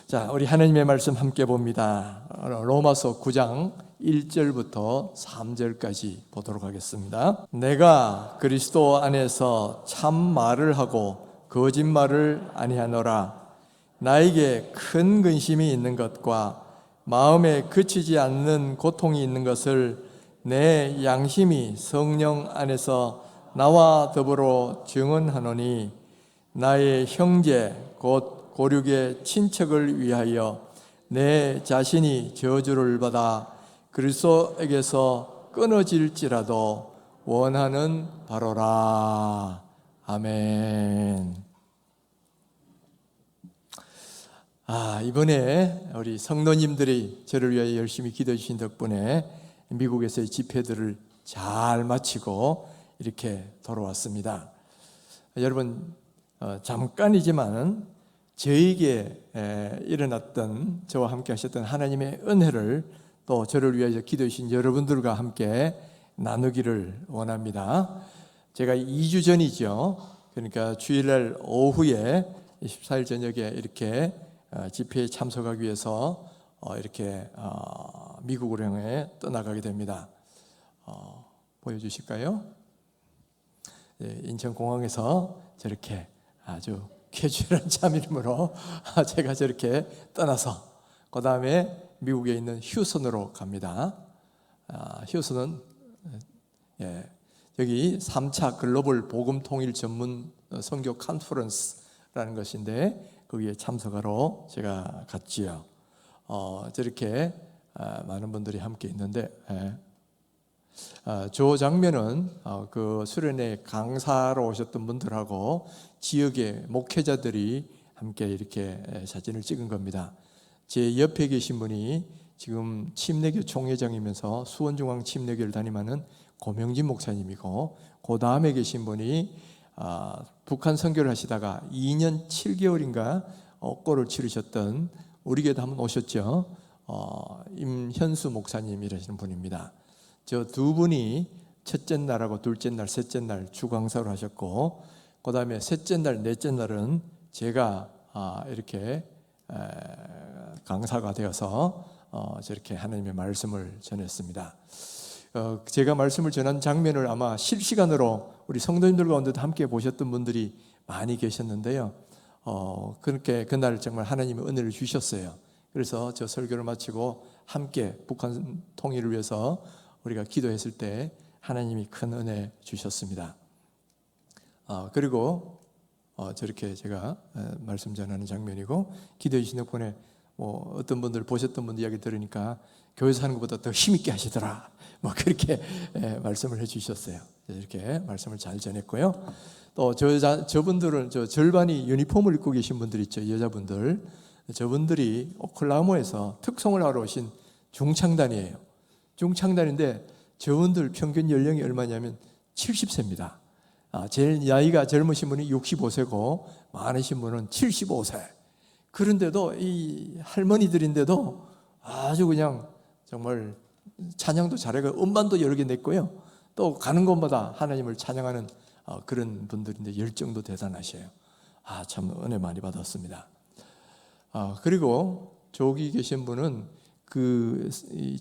자, 우리 하나님의 말씀 함께 봅니다. 로마서 9장 1절부터 3절까지 보도록 하겠습니다. 내가 그리스도 안에서 참 말을 하고 거짓말을 아니하노라. 나에게 큰 근심이 있는 것과 마음에 그치지 않는 고통이 있는 것을 내 양심이 성령 안에서 나와 더불어 증언하노니, 나의 형제 곧 고륙의 친척을 위하여 내 자신이 저주를 받아 그리스도에게서 끊어질지라도 원하는 바로라. 아멘. 이번에 우리 성도님들이 저를 위하여 열심히 기도해 주신 덕분에 미국에서의 집회들을 잘 마치고 이렇게 돌아왔습니다. 여러분, 잠깐이지만 저에게 일어났던, 저와 함께 하셨던 하나님의 은혜를 또 저를 위해서 기도해 주신 여러분들과 함께 나누기를 원합니다. 제가 2주 전이죠. 그러니까 주일날 오후에 24일 저녁에 이렇게 집회에 참석하기 위해서 이렇게 미국으로 향해 떠나가게 됩니다. 보여주실까요? 인천공항에서 저렇게 아주 캐주얼한 참이름으로 제가 저렇게 떠나서 그 다음에 미국에 있는 휴스턴으로 갑니다. 휴스턴은 여기 3차 글로벌 복음 통일 전문 선교 컨퍼런스라는 것인데 거기에 참석하러 제가 갔지요. 저렇게 많은 분들이 함께 있는데 저 장면은 그 수련회 강사로 오셨던 분들하고 지역의 목회자들이 함께 이렇게 사진을 찍은 겁니다. 제 옆에 계신 분이 지금 침례교 총회장이면서 수원중앙 침례교를 담임하는 고명진 목사님이고, 그 다음에 계신 분이 북한 선교를 하시다가 2년 7개월인가 옥고를 치르셨던, 우리 교회도 한번 오셨죠, 임현수 목사님이라시는 분입니다. 저 두 분이 첫째 날하고 둘째 날, 셋째 날 주강사로 하셨고, 그 다음에 셋째 날, 넷째 날은 제가 이렇게 강사가 되어서 저렇게 하나님의 말씀을 전했습니다. 제가 말씀을 전한 장면을 아마 실시간으로 우리 성도님들 가운데도 함께 보셨던 분들이 많이 계셨는데요. 그렇게 그날 정말 하나님의 은혜를 주셨어요. 그래서 저 설교를 마치고 함께 북한 통일을 위해서 우리가 기도했을 때 하나님이 큰 은혜 주셨습니다. 그리고 저렇게 제가 말씀 전하는 장면이고, 기도해 주신 덕분에 어떤 분들, 보셨던 분들 이야기 들으니까 교회에서 하는 것보다 더 힘있게 하시더라, 그렇게 말씀을 해 주셨어요. 이렇게 말씀을 잘 전했고요. 또 저분들은 저 절반이 유니폼을 입고 계신 분들 있죠, 여자분들. 저분들이 오클라호마에서 특송을 하러 오신 중창단이에요. 중창단인데 저분들 평균 연령이 얼마냐면 70세입니다. 제일 나이가 젊으신 분이 65세고 많으신 분은 75세. 그런데도 이 할머니들인데도 아주 그냥 정말 찬양도 잘하고 음반도 여러 개 냈고요. 또 가는 곳마다 하나님을 찬양하는 그런 분들인데 열정도 대단하셔요. 참 은혜 많이 받았습니다. 그리고 저기 계신 분은 그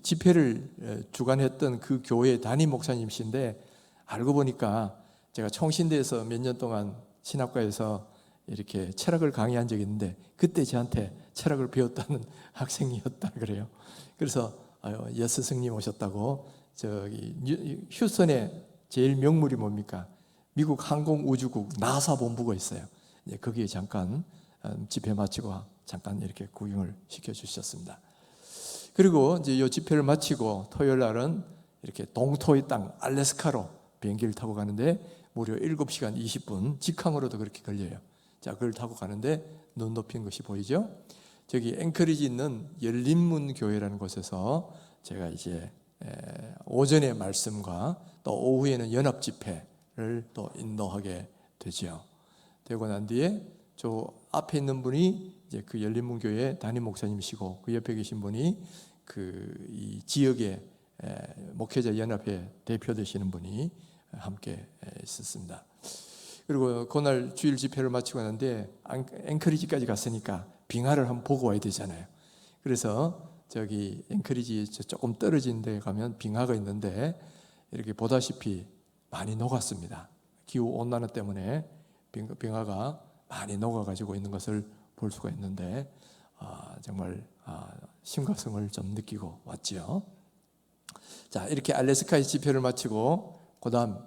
집회를 주관했던 그 교회 담임 목사님이신데, 알고 보니까 제가 총신대에서 몇 년 동안 신학과에서 이렇게 철학을 강의한 적이 있는데, 그때 저한테 철학을 배웠다는 학생이었다 그래요. 그래서 여스승님 오셨다고, 저기 휴스턴에 제일 명물이 뭡니까? 미국 항공우주국 나사 본부가 있어요. 거기에 잠깐 집회 마치고 잠깐 이렇게 구경을 시켜주셨습니다. 그리고 이제 이 집회를 마치고 토요일 날은 이렇게 동토의 땅 알래스카로 비행기를 타고 가는데 무려 7시간 20분, 직항으로도 그렇게 걸려요. 자, 그걸 타고 가는데 눈 높인 것이 보이죠? 저기 앵커리지 있는 열린문 교회라는 곳에서 제가 이제 오전에 말씀과 또 오후에는 연합 집회를 또 인도하게 되죠. 되고 난 뒤에 저 앞에 있는 분이 이제 그 열린문 교회 담임 목사님이시고, 그 옆에 계신 분이 이 지역의 목회자 연합회 대표 되시는 분이 함께 있었습니다. 그리고 그날 주일 집회를 마치고 나는데 앵커리지까지 갔으니까 빙하를 한번 보고 와야 되잖아요. 그래서 저기 앵커리지 조금 떨어진 데 가면 빙하가 있는데 이렇게 보다시피 많이 녹았습니다. 기후 온난화 때문에 빙하가 많이 녹아가지고 있는 것을 볼 수가 있는데 정말 심각성을 좀 느끼고 왔죠. 자, 이렇게 알래스카의 집회를 마치고 그 다음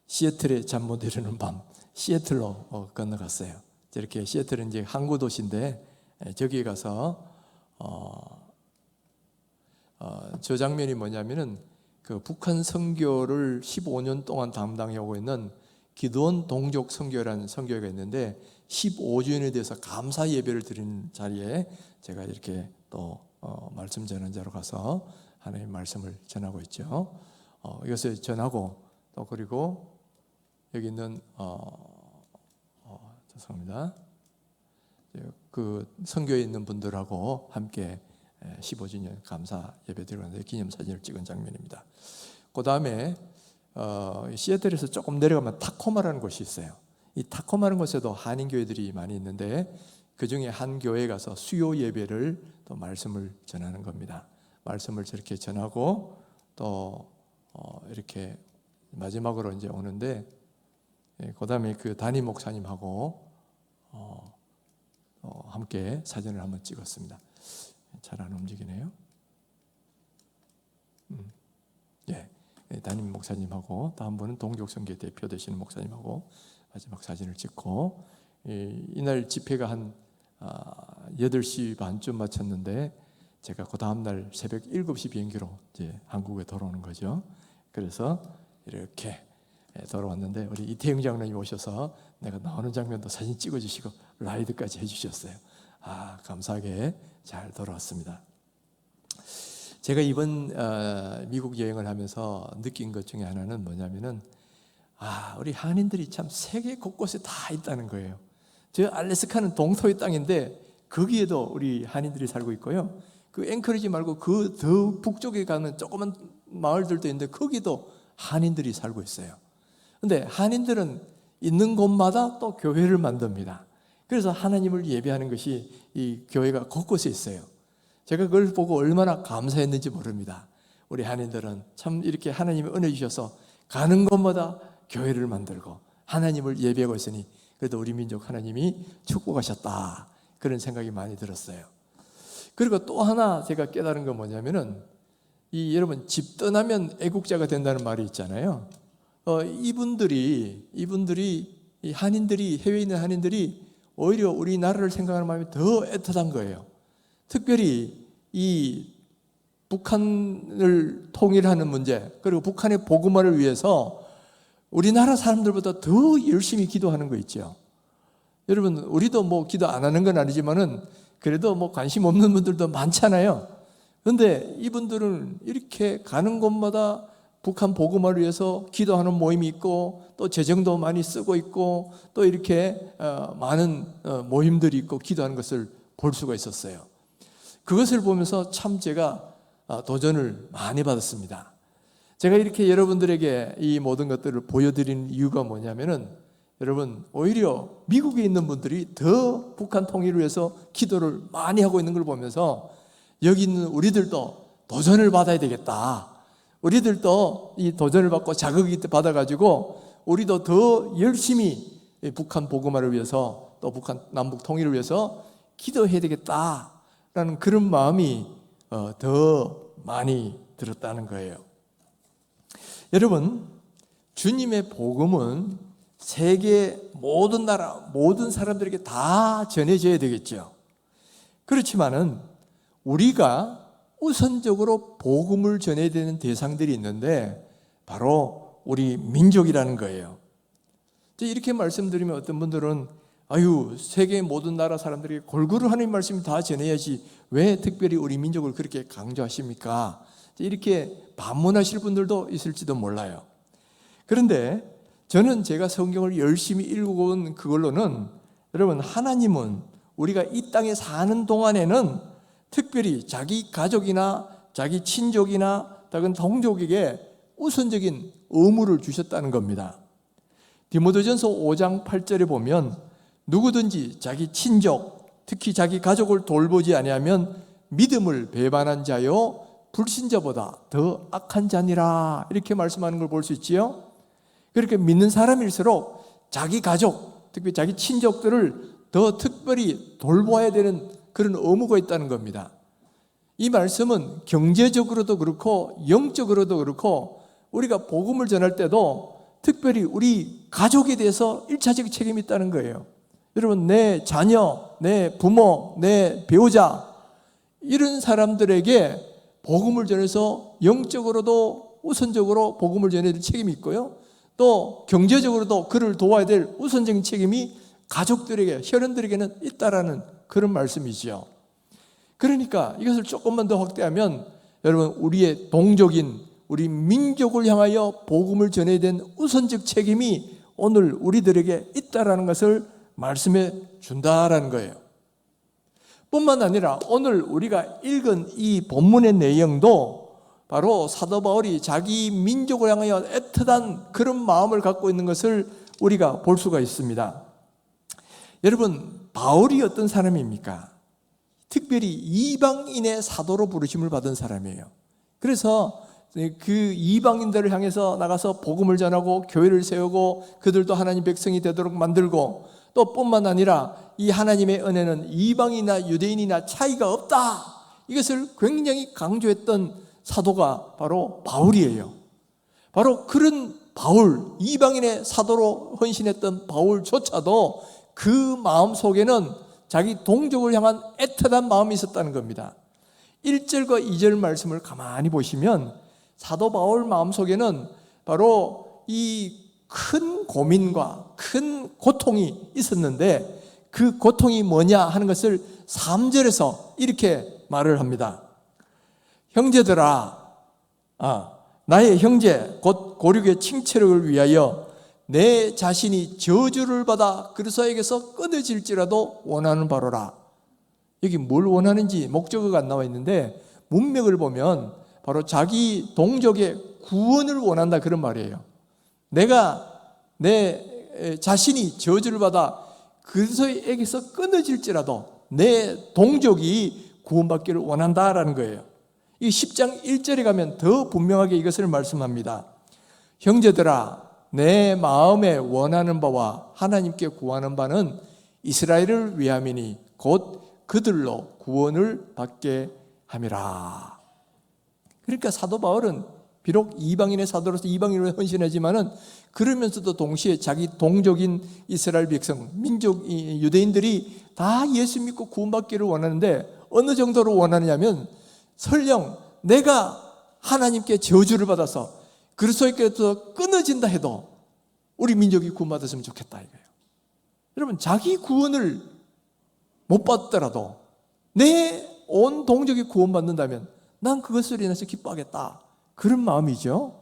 시애틀의 잠 못 이루는 밤, 시애틀로 건너갔어요. 이렇게 시애틀은 이제 항구 도시인데 저기에 가서 저 장면이 뭐냐면은 그 북한 선교를 15년 동안 담당해 오고 있는 기도원 동족 선교라는 선교회가 있는데 15주년에 대해서 감사 예배를 드리는 자리에 제가 이렇게 또 말씀 전하는 자로 가서 하나님의 말씀을 전하고 있죠. 이것을 전하고 또 그리고 여기 있는 죄송합니다. 그 선교에 있는 분들하고 함께 15주년 감사 예배 드리는데 기념사진을 찍은 장면입니다. 그 다음에 시애틀에서 조금 내려가면 타코마라는 곳이 있어요. 이 타코마라는 곳에도 한인교회들이 많이 있는데 그 중에 한 교회에 가서 수요 예배를 또 말씀을 전하는 겁니다. 말씀을 저렇게 전하고 또 이렇게 마지막으로 이제 오는데 그 다음에 그 담임 목사님하고 함께 사진을 한번 찍었습니다. 잘 안 움직이네요. 예, 담임 목사님하고 또 한 분은 동족선교 대표 되시는 목사님하고 마지막 사진을 찍고 이날 집회가 한 8시 반쯤 마쳤는데 제가 그 다음날 새벽 7시 비행기로 이제 한국에 돌아오는 거죠. 그래서 이렇게 돌아왔는데 우리 이태영 장로님 오셔서 내가 나오는 장면도 사진 찍어주시고 라이드까지 해주셨어요. 감사하게 잘 돌아왔습니다. 제가 이번 미국 여행을 하면서 느낀 것 중에 하나는 뭐냐면은 우리 한인들이 참 세계 곳곳에 다 있다는 거예요. 저 알래스카는 동토의 땅인데 거기에도 우리 한인들이 살고 있고요. 그 앵커리지 말고 그 더 북쪽에 가면 조그만 마을들도 있는데 거기도 한인들이 살고 있어요. 근데 한인들은 있는 곳마다 또 교회를 만듭니다. 그래서 하나님을 예배하는 것이 이 교회가 곳곳에 있어요. 제가 그걸 보고 얼마나 감사했는지 모릅니다. 우리 한인들은 참 이렇게 하나님이 은혜 주셔서 가는 곳마다 교회를 만들고 하나님을 예배하고 있으니 그래도 우리 민족 하나님이 축복하셨다, 그런 생각이 많이 들었어요. 그리고 또 하나 제가 깨달은 건 뭐냐면은 여러분 집 떠나면 애국자가 된다는 말이 있잖아요. 이분들이 이 한인들이, 해외에 있는 한인들이 오히려 우리나라를 생각하는 마음이 더 애틋한 거예요. 특별히 이 북한을 통일하는 문제, 그리고 북한의 복음화를 위해서 우리나라 사람들보다 더 열심히 기도하는 거 있죠. 여러분, 우리도 뭐 기도 안 하는 건 아니지만은 그래도 뭐 관심 없는 분들도 많잖아요. 그런데 이분들은 이렇게 가는 곳마다 북한 복음화를 위해서 기도하는 모임이 있고 또 재정도 많이 쓰고 있고 또 이렇게 많은 모임들이 있고 기도하는 것을 볼 수가 있었어요. 그것을 보면서 참 제가 도전을 많이 받았습니다. 제가 이렇게 여러분들에게 이 모든 것들을 보여드리는 이유가 뭐냐면은 여러분, 오히려 미국에 있는 분들이 더 북한 통일을 위해서 기도를 많이 하고 있는 걸 보면서 여기 있는 우리들도 도전을 받아야 되겠다. 우리들도 이 도전을 받고 자극이 받아가지고 우리도 더 열심히 북한 복음화를 위해서 또 북한 남북 통일을 위해서 기도해야 되겠다라는 그런 마음이 더 많이 들었다는 거예요. 여러분, 주님의 복음은 세계 모든 나라, 모든 사람들에게 다 전해져야 되겠죠. 그렇지만은 우리가 우선적으로 복음을 전해야 되는 대상들이 있는데 바로 우리 민족이라는 거예요. 이렇게 말씀드리면 어떤 분들은 세계 모든 나라 사람들에게 골고루 하나님 말씀 다 전해야지 왜 특별히 우리 민족을 그렇게 강조하십니까? 이렇게 반문하실 분들도 있을지도 몰라요. 그런데 저는 제가 성경을 열심히 읽어온 그걸로는 여러분, 하나님은 우리가 이 땅에 사는 동안에는 특별히 자기 가족이나 자기 친족이나 다른 동족에게 우선적인 의무를 주셨다는 겁니다. 디모데전서 5장 8절에 보면 누구든지 자기 친족, 특히 자기 가족을 돌보지 아니하면 믿음을 배반한 자요 불신자보다 더 악한 자니라, 이렇게 말씀하는 걸 볼 수 있지요. 그렇게 믿는 사람일수록 자기 가족, 특히 자기 친족들을 더 특별히 돌보아야 되는 그런 의무가 있다는 겁니다. 이 말씀은 경제적으로도 그렇고 영적으로도 그렇고 우리가 복음을 전할 때도 특별히 우리 가족에 대해서 일차적 책임이 있다는 거예요. 여러분, 내 자녀, 내 부모, 내 배우자, 이런 사람들에게 복음을 전해서 영적으로도 우선적으로 복음을 전해야 될 책임이 있고요, 또 경제적으로도 그를 도와야 될 우선적인 책임이 가족들에게, 혈연들에게는 있다라는 그런 말씀이지요. 그러니까 이것을 조금만 더 확대하면 여러분, 우리의 동족인 우리 민족을 향하여 복음을 전해야 된 우선적 책임이 오늘 우리들에게 있다라는 것을 말씀해 준다라는 거예요. 뿐만 아니라 오늘 우리가 읽은 이 본문의 내용도 바로 사도 바울이 자기 민족을 향하여 애틋한 그런 마음을 갖고 있는 것을 우리가 볼 수가 있습니다. 여러분, 바울이 어떤 사람입니까? 특별히 이방인의 사도로 부르심을 받은 사람이에요. 그래서 그 이방인들을 향해서 나가서 복음을 전하고 교회를 세우고 그들도 하나님 백성이 되도록 만들고, 또 뿐만 아니라 이 하나님의 은혜는 이방인이나 유대인이나 차이가 없다, 이것을 굉장히 강조했던 사도가 바로 바울이에요. 바로 그런 바울, 이방인의 사도로 헌신했던 바울조차도 그 마음 속에는 자기 동족을 향한 애틋한 마음이 있었다는 겁니다. 1절과 2절 말씀을 가만히 보시면 사도 바울 마음속에는 바로 이 큰 고민과 큰 고통이 있었는데, 그 고통이 뭐냐 하는 것을 3절에서 이렇게 말을 합니다. 형제들아, 나의 형제 곧 고륙의 칭체력을 위하여 내 자신이 저주를 받아 그리스도에게서 끊어질지라도 원하는 바로라. 여기 뭘 원하는지 목적어가 안 나와 있는데 문맥을 보면 바로 자기 동족의 구원을 원한다, 그런 말이에요. 내가 내 자신이 저주를 받아 그리스도에게서 끊어질지라도 내 동족이 구원받기를 원한다라는 거예요. 이 10장 1절에 가면 더 분명하게 이것을 말씀합니다. 형제들아, 내 마음에 원하는 바와 하나님께 구하는 바는 이스라엘을 위함이니 곧 그들로 구원을 받게 함이라. 그러니까 사도 바울은 비록 이방인의 사도로서 이방인으로 헌신하지만은 그러면서도 동시에 자기 동족인 이스라엘 백성, 민족 유대인들이 다 예수 믿고 구원받기를 원하는데, 어느 정도로 원하느냐면 설령 내가 하나님께 저주를 받아서 그리스도께서 끊어진다 해도 우리 민족이 구원받았으면 좋겠다 이거예요. 여러분, 자기 구원을 못 받더라도 내 온 동족이 구원받는다면 난 그것을 인해서 기뻐하겠다, 그런 마음이죠.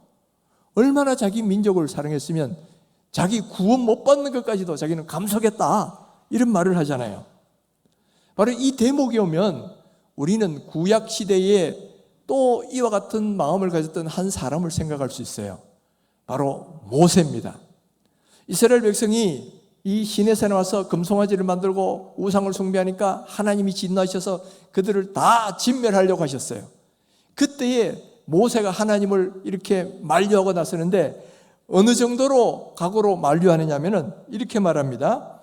얼마나 자기 민족을 사랑했으면 자기 구원 못 받는 것까지도 자기는 감수하겠다, 이런 말을 하잖아요. 바로 이 대목이 오면 우리는 구약 시대에 또 이와 같은 마음을 가졌던 한 사람을 생각할 수 있어요. 바로 모세입니다. 이스라엘 백성이 이 시내산에 와서 금송아지를 만들고 우상을 숭배하니까 하나님이 진노하셔서 그들을 다 진멸하려고 하셨어요. 그때에 모세가 하나님을 이렇게 만류하고 나서는데 어느 정도로 각오로 만류하느냐면은 이렇게 말합니다.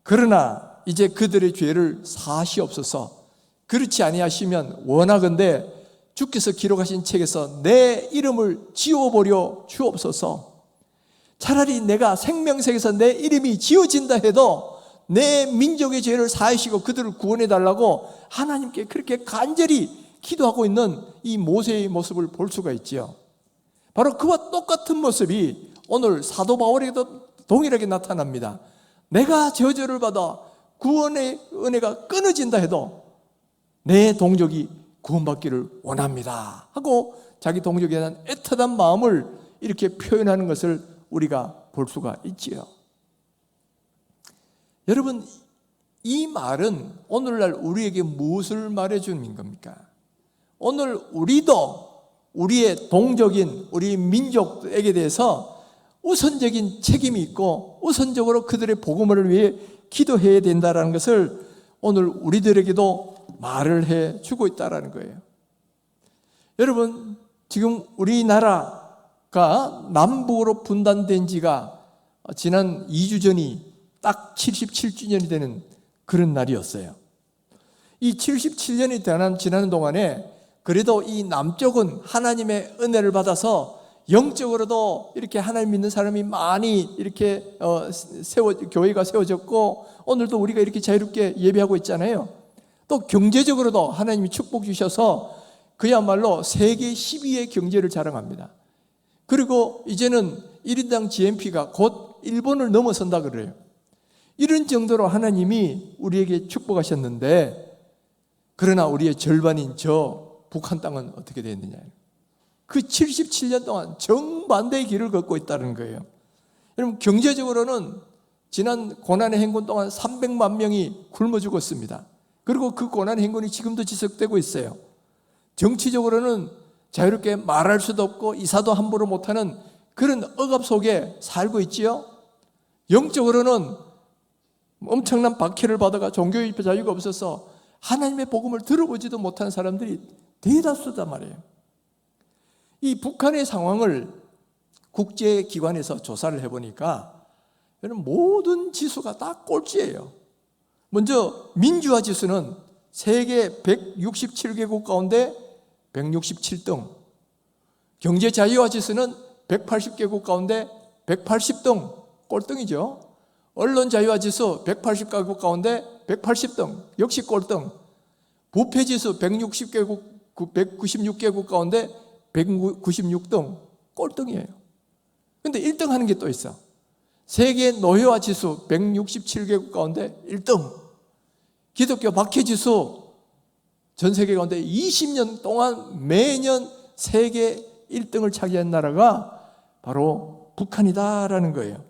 그러나 이제 그들의 죄를 사하시옵소서. 그렇지 아니하시면 원하건대 주께서 기록하신 책에서 내 이름을 지워버려 주옵소서. 차라리 내가 생명책에서 내 이름이 지워진다 해도 내 민족의 죄를 사하시고 그들을 구원해 달라고 하나님께 그렇게 간절히 기도하고 있는 이 모세의 모습을 볼 수가 있지요. 바로 그와 똑같은 모습이 오늘 사도 바울에게도 동일하게 나타납니다. 내가 저주를 받아 구원의 은혜가 끊어진다 해도 내 동족이 구원받기를 원합니다 하고 자기 동족에 대한 애틋한 마음을 이렇게 표현하는 것을 우리가 볼 수가 있지요. 여러분, 이 말은 오늘날 우리에게 무엇을 말해주는 겁니까? 오늘 우리도 우리의 동족인 우리 민족에게 대해서 우선적인 책임이 있고 우선적으로 그들의 복음을 위해 기도해야 된다는 것을 오늘 우리들에게도 말을 해주고 있다는 거예요. 여러분, 지금 우리나라가 남북으로 분단된 지가 지난 2주 전이 딱 77주년이 되는 그런 날이었어요. 이 77년이 지나는 동안에 그래도 이 남쪽은 하나님의 은혜를 받아서 영적으로도 이렇게 하나님 믿는 사람이 많이 이렇게 교회가 세워졌고, 오늘도 우리가 이렇게 자유롭게 예배하고 있잖아요. 또 경제적으로도 하나님이 축복 주셔서 그야말로 세계 10위의 경제를 자랑합니다. 그리고 이제는 1인당 GNP가 곧 일본을 넘어선다 그래요. 이런 정도로 하나님이 우리에게 축복하셨는데, 그러나 우리의 절반인 저 북한 땅은 어떻게 됐느냐. 그 77년 동안 정반대의 길을 걷고 있다는 거예요. 여러분, 경제적으로는 지난 고난의 행군 동안 300만 명이 굶어 죽었습니다. 그리고 그 고난의 행군이 지금도 지속되고 있어요. 정치적으로는 자유롭게 말할 수도 없고 이사도 함부로 못하는 그런 억압 속에 살고 있지요. 영적으로는 엄청난 박해를 받아가 종교의 자유가 없어서 하나님의 복음을 들어보지도 못하는 사람들이 대다수단 말이에요. 이 북한의 상황을 국제기관에서 조사를 해보니까 모든 지수가 다 꼴찌예요. 먼저 민주화 지수는 세계 167개국 가운데 167등, 경제 자유화 지수는 180개국 가운데 180등, 꼴등이죠. 언론 자유화 지수 180개국 가운데 180등, 역시 꼴등. 부패 지수 196개국 가운데 196등, 꼴등이에요. 근데 1등 하는 게 또 있어. 세계 노예화 지수 167개국 가운데 1등. 기독교 박해 지수 전 세계 가운데 20년 동안 매년 세계 1등을 차지한 나라가 바로 북한이다라는 거예요.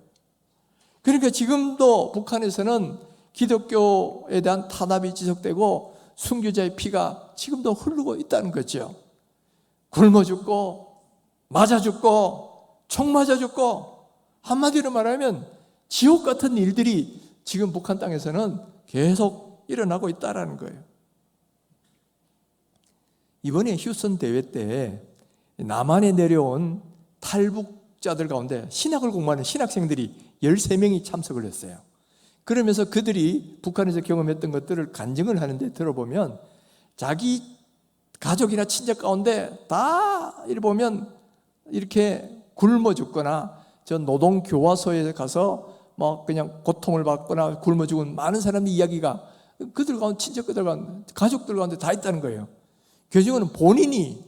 그러니까 지금도 북한에서는 기독교에 대한 탄압이 지속되고 순교자의 피가 지금도 흐르고 있다는 거죠. 굶어 죽고 맞아 죽고 총 맞아 죽고, 한마디로 말하면 지옥 같은 일들이 지금 북한 땅에서는 계속 일어나고 있다는 거예요. 이번에 휴스턴 대회 때 남한에 내려온 탈북자들 가운데 신학을 공부하는 신학생들이 13명이 참석을 했어요. 그러면서 그들이 북한에서 경험했던 것들을 간증을 하는데 들어보면 자기 가족이나 친척 가운데 다 이렇게 보면 이렇게 굶어 죽거나 저 노동교화소에 가서 뭐 그냥 고통을 받거나 굶어 죽은 많은 사람의 이야기가 그들 가운데, 친척들 가운데, 가족들 가운데 다 있다는 거예요. 교정은 본인이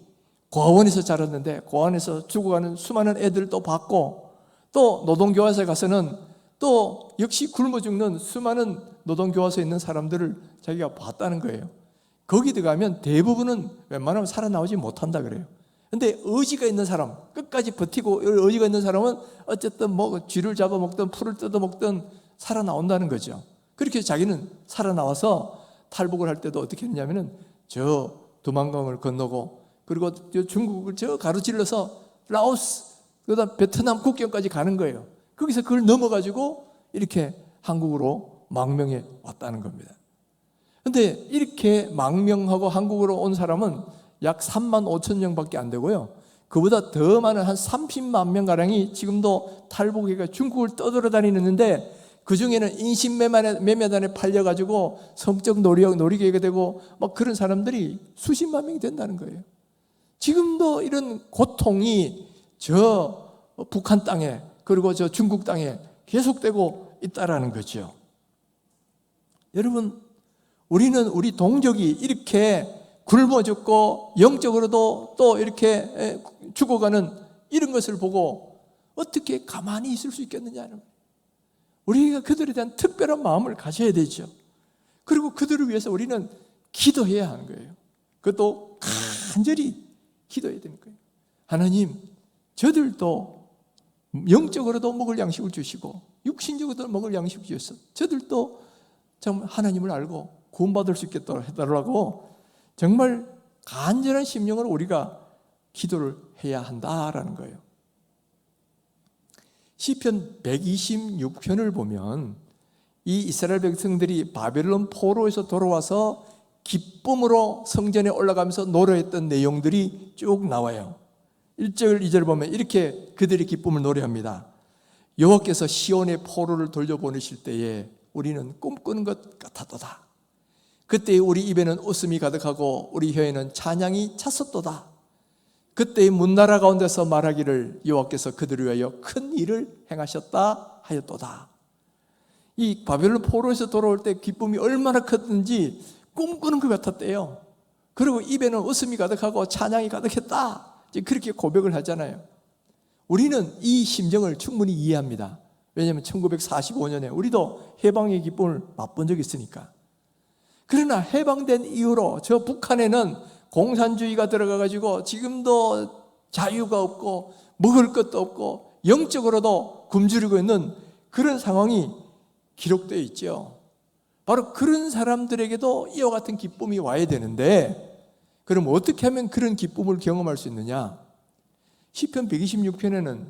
고아원에서 자랐는데 고아원에서 죽어가는 수많은 애들도 봤고, 또 노동교화소에 가서는 또 역시 굶어 죽는 수많은 노동교화소에 있는 사람들을 자기가 봤다는 거예요. 거기 들어가면 대부분은 웬만하면 살아나오지 못한다 그래요. 근데 의지가 있는 사람, 끝까지 버티고 의지가 있는 사람은 어쨌든 뭐 쥐를 잡아먹든 풀을 뜯어먹든 살아나온다는 거죠. 그렇게 자기는 살아나와서 탈북을 할 때도 어떻게 했냐면은 저 두만강을 건너고, 그리고 중국을 저 가로질러서 라오스, 그다음 베트남 국경까지 가는 거예요. 거기서 그걸 넘어가지고 이렇게 한국으로 망명해 왔다는 겁니다. 근데 이렇게 망명하고 한국으로 온 사람은 약 3만 5천 명밖에 안 되고요. 그보다 더 많은 한 30만 명가량이 지금도 탈북해가 중국을 떠돌아다니는데, 그 중에는 인신매매단에 팔려가지고 성적 놀이게 되고 막 그런 사람들이 수십만 명이 된다는 거예요. 지금도 이런 고통이 저 북한 땅에, 그리고 저 중국 땅에 계속되고 있다라는 거죠. 여러분, 우리는 우리 동족이 이렇게 굶어 죽고 영적으로도 또 이렇게 죽어가는 이런 것을 보고 어떻게 가만히 있을 수 있겠느냐는 거예요. 우리가 그들에 대한 특별한 마음을 가져야 되죠. 그리고 그들을 위해서 우리는 기도해야 하는 거예요. 그것도 간절히 기도해야 되는 거예요. 하나님, 저들도 영적으로도 먹을 양식을 주시고 육신적으로도 먹을 양식을 주셔서 저들도 참 하나님을 알고 구원받을 수 있게 해달라고 정말 간절한 심령으로 우리가 기도를 해야 한다라는 거예요. 시편 126편을 보면 이 이스라엘 백성들이 바벨론 포로에서 돌아와서 기쁨으로 성전에 올라가면서 노래했던 내용들이 쭉 나와요. 1절, 2절 보면 이렇게 그들이 기쁨을 노래합니다. 여호와께서 시온의 포로를 돌려보내실 때에 우리는 꿈꾸는 것 같았도다. 그때 우리 입에는 웃음이 가득하고 우리 혀에는 찬양이 찼었도다. 그때의 문나라 가운데서 말하기를 여호와께서 그들을 위하여 큰 일을 행하셨다 하였도다. 이 바벨론 포로에서 돌아올 때 기쁨이 얼마나 컸는지 꿈꾸는 것 같았대요. 그리고 입에는 웃음이 가득하고 찬양이 가득했다. 그렇게 고백을 하잖아요. 우리는 이 심정을 충분히 이해합니다. 왜냐하면 1945년에 우리도 해방의 기쁨을 맛본 적이 있으니까. 그러나 해방된 이후로 저 북한에는 공산주의가 들어가가지고 지금도 자유가 없고 먹을 것도 없고 영적으로도 굶주리고 있는 그런 상황이 기록되어 있죠. 바로 그런 사람들에게도 이와 같은 기쁨이 와야 되는데, 그럼 어떻게 하면 그런 기쁨을 경험할 수 있느냐? 시편 126편에는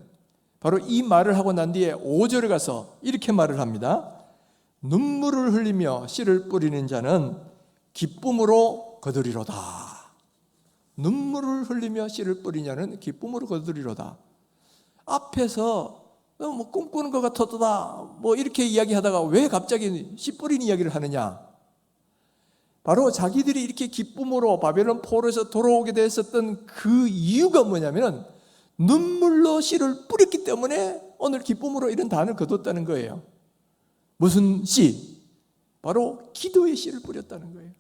바로 이 말을 하고 난 뒤에 5절에 가서 이렇게 말을 합니다. 눈물을 흘리며 씨를 뿌리는 자는 기쁨으로 거두리로다. 눈물을 흘리며 씨를 뿌리냐는 기쁨으로 거두리로다. 앞에서 뭐 꿈꾸는 것 같았다 뭐 이렇게 이야기하다가 왜 갑자기 씨 뿌리는 이야기를 하느냐? 바로 자기들이 이렇게 기쁨으로 바벨론 포로에서 돌아오게 됐었던 그 이유가 뭐냐면 눈물로 씨를 뿌렸기 때문에 오늘 기쁨으로 이런 단어를 거뒀다는 거예요. 무슨 씨? 바로 기도의 씨를 뿌렸다는 거예요.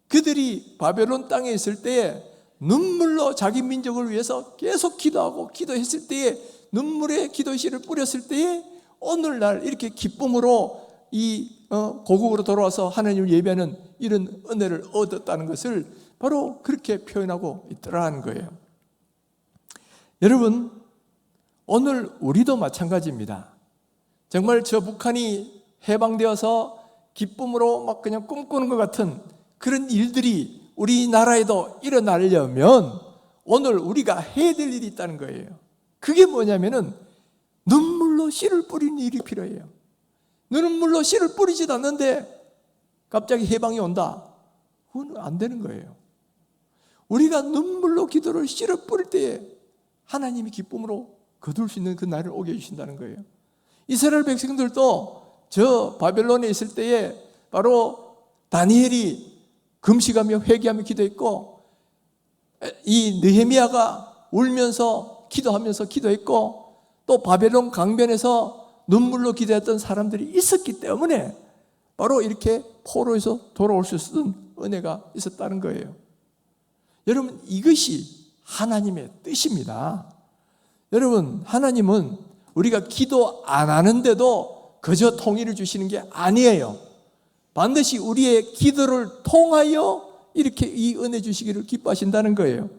그들이 바벨론 땅에 있을 때에 눈물로 자기 민족을 위해서 계속 기도하고 기도했을 때에 눈물의 기도의 씨를 뿌렸을 때에 오늘날 이렇게 기쁨으로 이 고국으로 돌아와서 하나님을 예배하는 이런 은혜를 얻었다는 것을 바로 그렇게 표현하고 있더라는 거예요. 여러분, 오늘 우리도 마찬가지입니다. 정말 저 북한이 해방되어서 기쁨으로 막 그냥 꿈꾸는 것 같은 그런 일들이 우리나라에도 일어나려면 오늘 우리가 해야 될 일이 있다는 거예요. 그게 뭐냐면은 눈물로 씨를 뿌리는 일이 필요해요. 눈물로 씨를 뿌리지도 않는데 갑자기 해방이 온다. 그건 안 되는 거예요. 우리가 눈물로 기도를 씨를 뿌릴 때에 하나님이 기쁨으로 거둘 수 있는 그 날을 오게 해주신다는 거예요. 이스라엘 백성들도 저 바벨론에 있을 때에 바로 다니엘이 금식하며 회개하며 기도했고, 이 느헤미야가 울면서 기도하면서 기도했고, 또 바벨론 강변에서 눈물로 기도했던 사람들이 있었기 때문에 바로 이렇게 포로에서 돌아올 수 있었던 은혜가 있었다는 거예요. 여러분, 이것이 하나님의 뜻입니다. 여러분, 하나님은 우리가 기도 안 하는데도 그저 통일을 주시는 게 아니에요. 반드시 우리의 기도를 통하여 이렇게 이 은혜 주시기를 기뻐하신다는 거예요.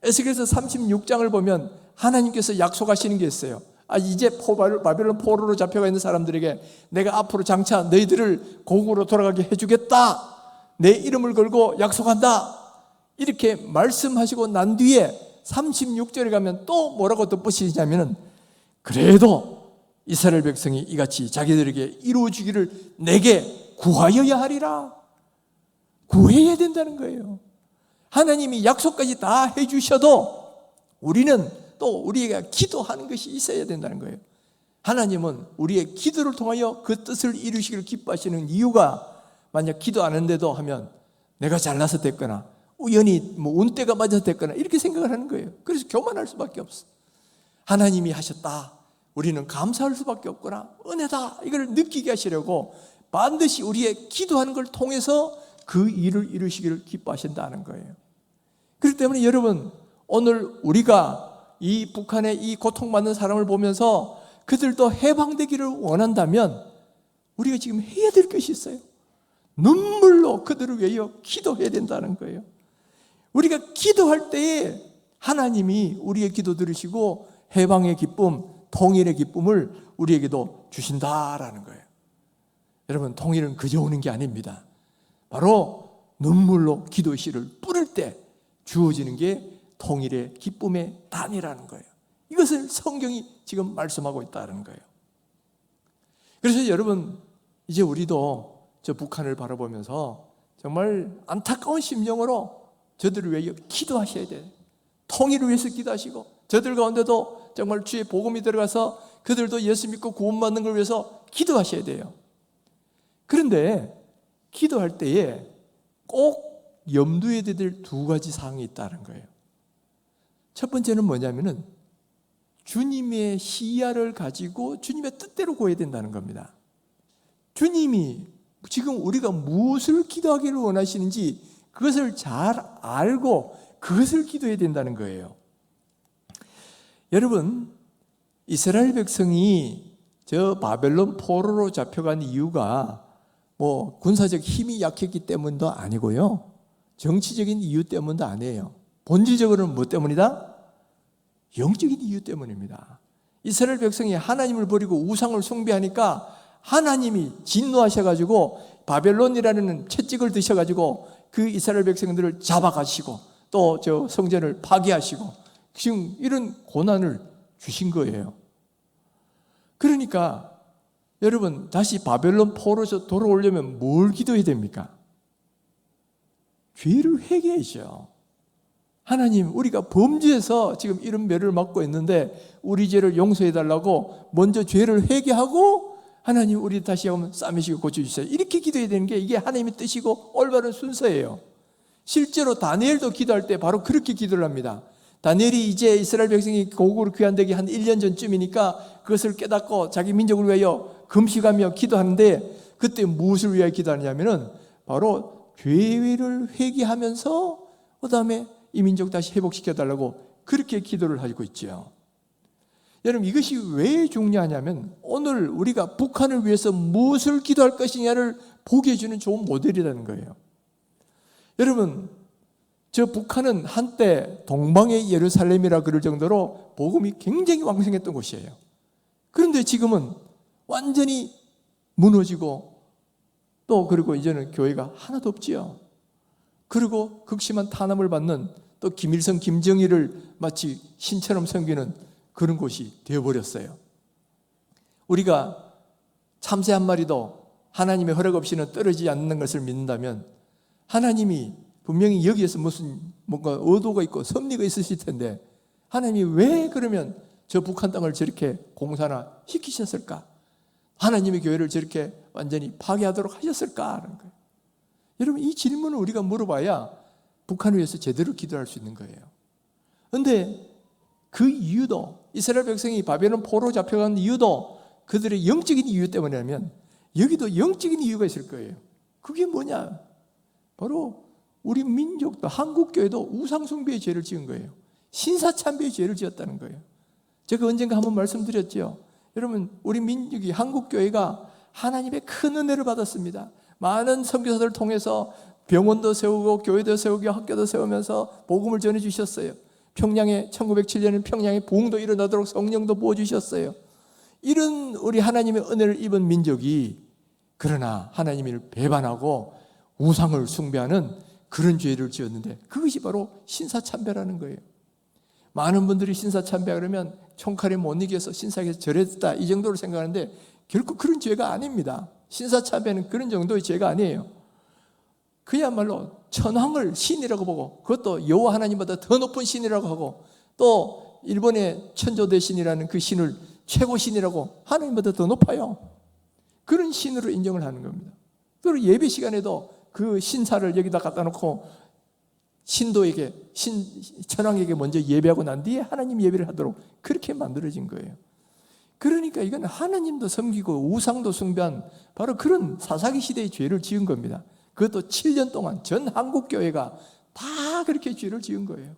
에스겔서 36장을 보면 하나님께서 약속하시는 게 있어요. 이제 바벨론 포로로 잡혀가 있는 사람들에게 내가 앞으로 장차 너희들을 고국으로 돌아가게 해주겠다. 내 이름을 걸고 약속한다. 이렇게 말씀하시고 난 뒤에 36절에 가면 또 뭐라고 덧붙이시냐면, 그래도 이스라엘 백성이 이같이 자기들에게 이루어주기를 내게 구하여야 하리라. 구해야 된다는 거예요. 하나님이 약속까지 다 해주셔도 우리는 또 우리가 기도하는 것이 있어야 된다는 거예요. 하나님은 우리의 기도를 통하여 그 뜻을 이루시기를 기뻐하시는 이유가, 만약 기도 안 하는데도 하면 내가 잘나서 됐거나 우연히 뭐 운때가 맞아서 됐거나 이렇게 생각을 하는 거예요. 그래서 교만할 수밖에 없어. 하나님이 하셨다, 우리는 감사할 수밖에 없구나, 은혜다, 이걸 느끼게 하시려고 반드시 우리의 기도하는 걸 통해서 그 일을 이루시기를 기뻐하신다는 거예요. 그렇기 때문에 여러분, 오늘 우리가 이 북한의 이 고통받는 사람을 보면서 그들도 해방되기를 원한다면 우리가 지금 해야 될 것이 있어요. 눈물로 그들을 위하여 기도해야 된다는 거예요. 우리가 기도할 때에 하나님이 우리의 기도 들으시고 해방의 기쁨, 통일의 기쁨을 우리에게도 주신다라는 거예요. 여러분, 통일은 그저 오는 게 아닙니다. 바로 눈물로 기도의 씨를 뿌릴 때 주어지는 게 통일의 기쁨의 단이라는 거예요. 이것을 성경이 지금 말씀하고 있다는 거예요. 그래서 여러분, 이제 우리도 저 북한을 바라보면서 정말 안타까운 심정으로 저들을 위해 기도하셔야 돼요. 통일을 위해서 기도하시고, 저들 가운데도 정말 주의 복음이 들어가서 그들도 예수 믿고 구원받는 걸 위해서 기도하셔야 돼요. 그런데 기도할 때에 꼭 염두에 둬야 될 두 가지 사항이 있다는 거예요. 첫 번째는 뭐냐면은 주님의 시야를 가지고 주님의 뜻대로 구해야 된다는 겁니다. 주님이 지금 우리가 무엇을 기도하기를 원하시는지 그것을 잘 알고 그것을 기도해야 된다는 거예요. 여러분, 이스라엘 백성이 저 바벨론 포로로 잡혀간 이유가 뭐 군사적 힘이 약했기 때문도 아니고요, 정치적인 이유 때문도 아니에요. 본질적으로는 뭐 때문이다? 영적인 이유 때문입니다. 이스라엘 백성이 하나님을 버리고 우상을 숭배하니까 하나님이 진노하셔가지고 바벨론이라는 채찍을 드셔가지고 그 이스라엘 백성들을 잡아가시고 또 저 성전을 파괴하시고 지금 이런 고난을 주신 거예요. 그러니까 여러분, 다시 바벨론 포로에서 돌아오려면 뭘 기도해야 됩니까? 죄를 회개하죠. 하나님, 우리가 범죄해서 지금 이런 매를 맞고 있는데 우리 죄를 용서해 달라고 먼저 죄를 회개하고, 하나님 우리 다시 한번 싸매시고 고쳐주세요, 이렇게 기도해야 되는 게 이게 하나님의 뜻이고 올바른 순서예요. 실제로 다니엘도 기도할 때 바로 그렇게 기도를 합니다. 다니엘이 이제 이스라엘 백성이 고국으로 귀환되기 한 1년 전쯤이니까 그것을 깨닫고 자기 민족을 위하여 금식하며 기도하는데, 그때 무엇을 위하여 기도하냐면은 바로 죄를 회개하면서 그 다음에 이 민족 다시 회복시켜달라고 그렇게 기도를 하고 있죠. 여러분, 이것이 왜 중요하냐면 오늘 우리가 북한을 위해서 무엇을 기도할 것이냐를 보게 해주는 좋은 모델이라는 거예요. 여러분, 저 북한은 한때 동방의 예루살렘이라 그럴 정도로 복음이 굉장히 왕성했던 곳이에요. 그런데 지금은 완전히 무너지고 또 그리고 이제는 교회가 하나도 없지요. 그리고 극심한 탄압을 받는 또 김일성, 김정일을 마치 신처럼 섬기는 그런 곳이 되어버렸어요. 우리가 참새 한 마리도 하나님의 허락 없이는 떨어지지 않는 것을 믿는다면 하나님이 분명히 여기에서 무슨 뭔가 의도가 있고 섭리가 있으실 텐데 하나님이 왜 그러면 저 북한 땅을 저렇게 공산화 시키셨을까? 하나님의 교회를 저렇게 완전히 파괴하도록 하셨을까? 하는 거예요. 여러분, 이 질문을 우리가 물어봐야 북한을 위해서 제대로 기도할 수 있는 거예요. 그런데 그 이유도, 이스라엘 백성이 바벨론 포로 잡혀간 이유도 그들의 영적인 이유 때문이라면 여기도 영적인 이유가 있을 거예요. 그게 뭐냐? 바로 우리 민족도, 한국교회도 우상숭배의 죄를 지은 거예요. 신사참배의 죄를 지었다는 거예요. 제가 언젠가 한번 말씀드렸죠. 여러분, 우리 민족이, 한국교회가 하나님의 큰 은혜를 받았습니다. 많은 선교사들을 통해서 병원도 세우고 교회도 세우고 학교도 세우면서 복음을 전해주셨어요. 평양에 1907년에 평양에 부흥도 일어나도록 성령도 부어주셨어요. 이런 우리 하나님의 은혜를 입은 민족이 그러나 하나님을 배반하고 우상을 숭배하는 그런 죄를 지었는데 그것이 바로 신사참배라는 거예요. 많은 분들이 신사참배 그러면 총칼에 못 이겨서 신사에게서 절했다 이 정도로 생각하는데 결코 그런 죄가 아닙니다. 신사참배는 그런 정도의 죄가 아니에요. 그야말로 천황을 신이라고 보고 그것도 여호와 하나님보다 더 높은 신이라고 하고 또 일본의 천조대신이라는 그 신을 최고 신이라고, 하나님보다 더 높아요. 그런 신으로 인정을 하는 겁니다. 그리고 예배 시간에도 그 신사를 여기다 갖다 놓고 신도에게, 천황에게 먼저 예배하고 난 뒤에 하나님 예배를 하도록 그렇게 만들어진 거예요. 그러니까 이건 하나님도 섬기고 우상도 숭배한 바로 그런 사사기 시대의 죄를 지은 겁니다. 그것도 7년 동안 전 한국교회가 다 그렇게 죄를 지은 거예요.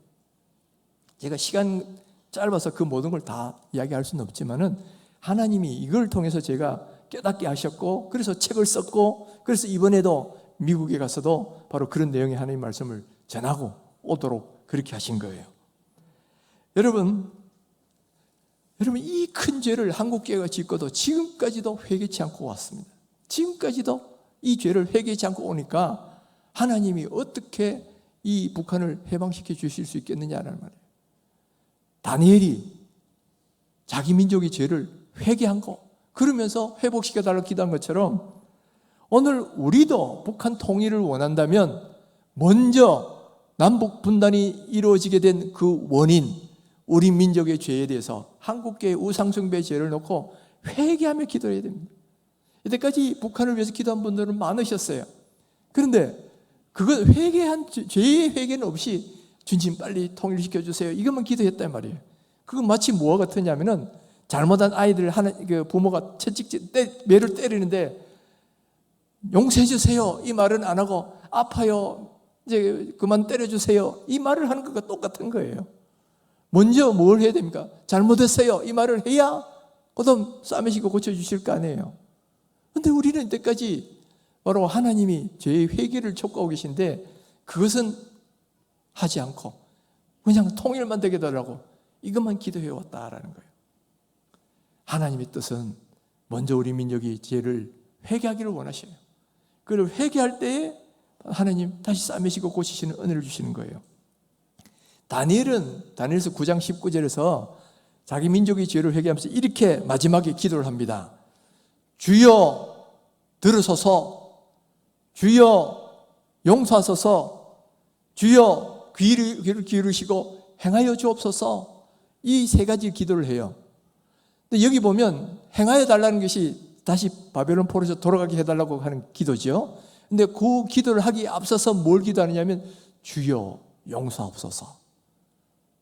제가 시간 짧아서 그 모든 걸 다 이야기할 수는 없지만은 하나님이 이걸 통해서 제가 깨닫게 하셨고 그래서 책을 썼고 그래서 이번에도 미국에 가서도 바로 그런 내용의 하나님 말씀을 전하고 오도록 그렇게 하신 거예요. 여러분 이 큰 죄를 한국교회가 짓고도 지금까지도 회개치 않고 왔습니다. 지금까지도 이 죄를 회개치 않고 오니까 하나님이 어떻게 이 북한을 해방시켜 주실 수 있겠느냐는 말이에요. 다니엘이 자기 민족의 죄를 회개한 거, 그러면서 회복시켜달라고 기도한 것처럼 오늘 우리도 북한 통일을 원한다면 먼저 남북 분단이 이루어지게 된 그 원인, 우리 민족의 죄에 대해서 한국교회 우상숭배 죄를 놓고 회개하며 기도해야 됩니다. 이때까지 북한을 위해서 기도한 분들은 많으셨어요. 그런데 그거 죄의 회개는 없이 주님 빨리 통일시켜 주세요, 이것만 기도했단 말이에요. 그건 마치 뭐와 같으냐면은 잘못한 아이들 부모가 매를 때리는데 용서해 주세요 이 말은 안 하고 아파요 이제 그만 때려주세요 이 말을 하는 것과 똑같은 거예요. 먼저 뭘 해야 됩니까? 잘못했어요 이 말을 해야 그다음 싸매시고 고쳐주실 거 아니에요. 그런데 우리는 이때까지 바로 하나님이 죄의 회개를 촉구하고 계신데 그것은 하지 않고 그냥 통일만 되게 해달라고 이것만 기도해왔다라는 거예요. 하나님의 뜻은 먼저 우리 민족이 죄를 회개하기를 원하셔요. 그걸 회개할 때에 하나님 다시 싸매시고 고치시는 은혜를 주시는 거예요. 다니엘서 9장 19절에서 자기 민족의 죄를 회개하면서 이렇게 마지막에 기도를 합니다. 주여 들으소서, 주여 용서하소서, 주여 귀를 기울이시고 행하여 주옵소서. 이 세 가지 기도를 해요. 근데 여기 보면 행하여 달라는 것이 다시 바벨론 포로에서 돌아가게 해달라고 하는 기도죠. 근데 그 기도를 하기에 앞서서 뭘 기도하느냐면 주여 용서하옵소서.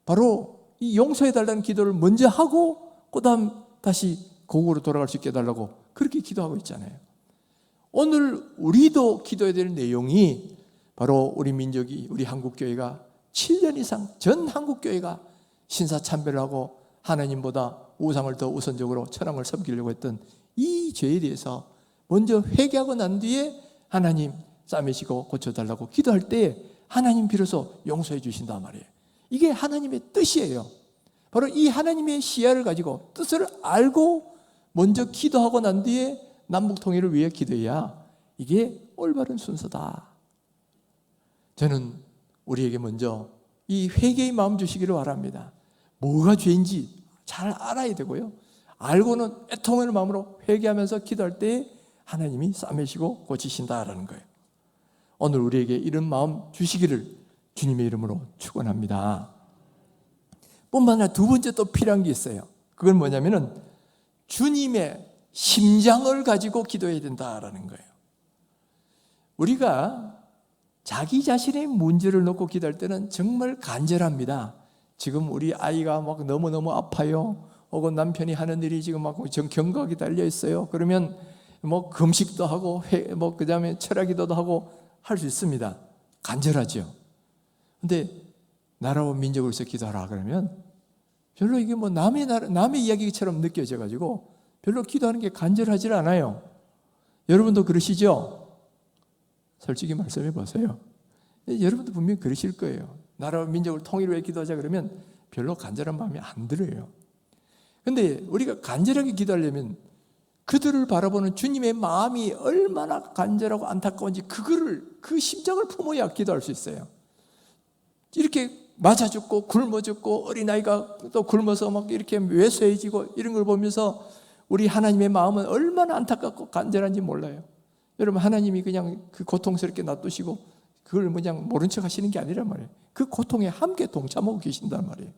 바로 이 용서해달라는 기도를 먼저 하고 그 다음 다시 고국으로 돌아갈 수 있게 해달라고 그렇게 기도하고 있잖아요. 오늘 우리도 기도해야 될 내용이 바로 우리 민족이, 우리 한국교회가 7년 이상 전 한국교회가 신사참배를 하고 하나님보다 우상을 더 우선적으로 천황을 섬기려고 했던 이 죄에 대해서 먼저 회개하고 난 뒤에 하나님 싸매시고 고쳐달라고 기도할 때 하나님 비로소 용서해 주신단 말이에요. 이게 하나님의 뜻이에요. 바로 이 하나님의 시야를 가지고 뜻을 알고 먼저 기도하고 난 뒤에 남북 통일을 위해 기도해야 이게 올바른 순서다. 저는 우리에게 먼저 이 회개의 마음 주시기를 바랍니다. 뭐가 죄인지 잘 알아야 되고요. 알고는 애통하는 마음으로 회개하면서 기도할 때 하나님이 싸매시고 고치신다라는 거예요. 오늘 우리에게 이런 마음 주시기를 주님의 이름으로 축원합니다. 뿐만 아니라 두 번째 또 필요한 게 있어요. 그건 뭐냐면은 주님의 심장을 가지고 기도해야 된다라는 거예요. 우리가 자기 자신의 문제를 놓고 기도할 때는 정말 간절합니다. 지금 우리 아이가 막 너무너무 아파요. 혹은 남편이 하는 일이 지금 막 경각이 달려 있어요. 그러면 뭐 금식도 하고 그다음에 철야기도도 하고 할 수 있습니다. 간절하죠. 근데 나라와 민족을 위해서 기도하라 그러면 별로 이게 뭐 남의 이야기처럼 느껴져 가지고 별로 기도하는 게 간절하지 않아요. 여러분도 그러시죠? 솔직히 말씀해 보세요. 여러분도 분명히 그러실 거예요. 나라와 민족을 통일을 위해 기도하자 그러면 별로 간절한 마음이 안 들어요. 근데 우리가 간절하게 기도하려면 그들을 바라보는 주님의 마음이 얼마나 간절하고 안타까운지 그 심정을 품어야 기도할 수 있어요. 이렇게 맞아 죽고 굶어 죽고 어린아이가 또 굶어서 막 이렇게 왜소해지고 이런 걸 보면서 우리 하나님의 마음은 얼마나 안타깝고 간절한지 몰라요. 여러분, 하나님이 그냥 그 고통스럽게 놔두시고 그걸 그냥 모른 척 하시는 게 아니란 말이에요. 그 고통에 함께 동참하고 계신단 말이에요.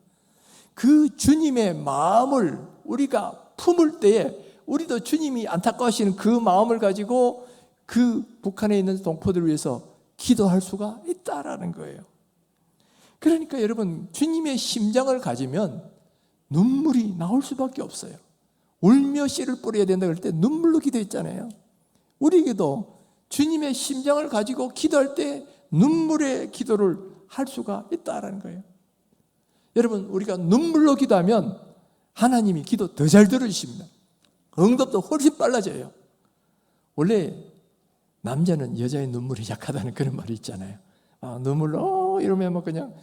그 주님의 마음을 우리가 품을 때에 우리도 주님이 안타까워하시는 그 마음을 가지고 그 북한에 있는 동포들을 위해서 기도할 수가 있다라는 거예요. 그러니까 여러분, 주님의 심장을 가지면 눈물이 나올 수밖에 없어요. 울며 씨를 뿌려야 된다 그럴 때 눈물로 기도했잖아요. 우리에게도 주님의 심장을 가지고 기도할 때 눈물의 기도를 할 수가 있다라는 거예요. 여러분, 우리가 눈물로 기도하면 하나님이 기도 더 잘 들어주십니다. 응답도 훨씬 빨라져요. 원래 남자는 여자의 눈물이 약하다는 그런 말이 있잖아요. 눈물로 이러면 뭐 그냥